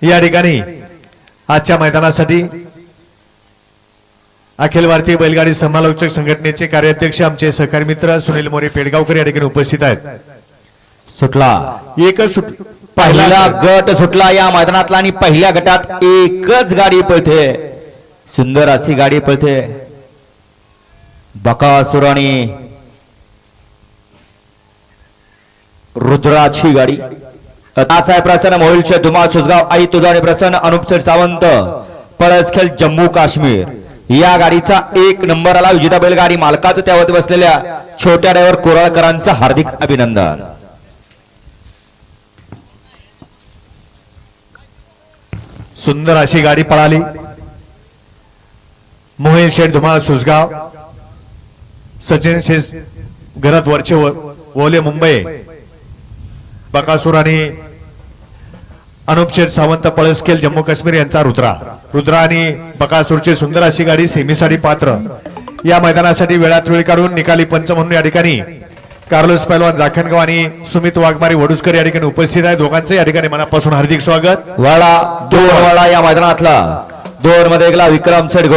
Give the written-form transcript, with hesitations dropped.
या ठिकाणी आजच्या मैदानासाठी अखिल भारतीय बैलगाडी समालोचक संघटनेचे कार्याध्यक्ष आमचे सहकारी मित्र सुनील मोरे पेडगावकर या ठिकाणी उपस्थित आहेत। सुटला एकच पहिला गट सुटला या मैदानातला आणि पहिल्या गटात एकच गाडी पळते, सुंदर अशी गाडी पळते। बकासूर आणि रुद्राची गाडी आताच आहे। प्रसन्न मोहिलचे धुमाळ सुसगाव आई तुझाने प्रसन्न अनुपसर सावंत पळसखेल जम्मू काश्मीर या गाडीचा 1 नंबर आला। विजेता बैलगाडी मालकाचं त्यावरती बसलेल्या छोट्या ड्रायव्हर कोराळकरांचं हार्दिक अभिनंदन। सुंदर अशी गाडी पळाली। मोहिल शेठ धुमाळ सुसगाव, सचिन शेठ घरात वरचे ओले मुंबई, बकासूर आणि अनुप शेठ सावंत पळसखेल जम्मू काश्मीर यांचा रुद्रा आणि बकासूरची सुंदर अशी गाडी सेमीसाठी पात्र। या मैदानासाठी वेळात वेळ काढून निकाली पंच म्हणून या ठिकाणी कार्लोस पैलवान जाखणगाव आणि सुमित वाघमारी वडुजकर या ठिकाणी उपस्थित आहे। दोघांचे या ठिकाणी मनापासून हार्दिक स्वागत। वाडा 2 वाडा या मैदानातला 2 मध्ये गेला विक्रम सेठ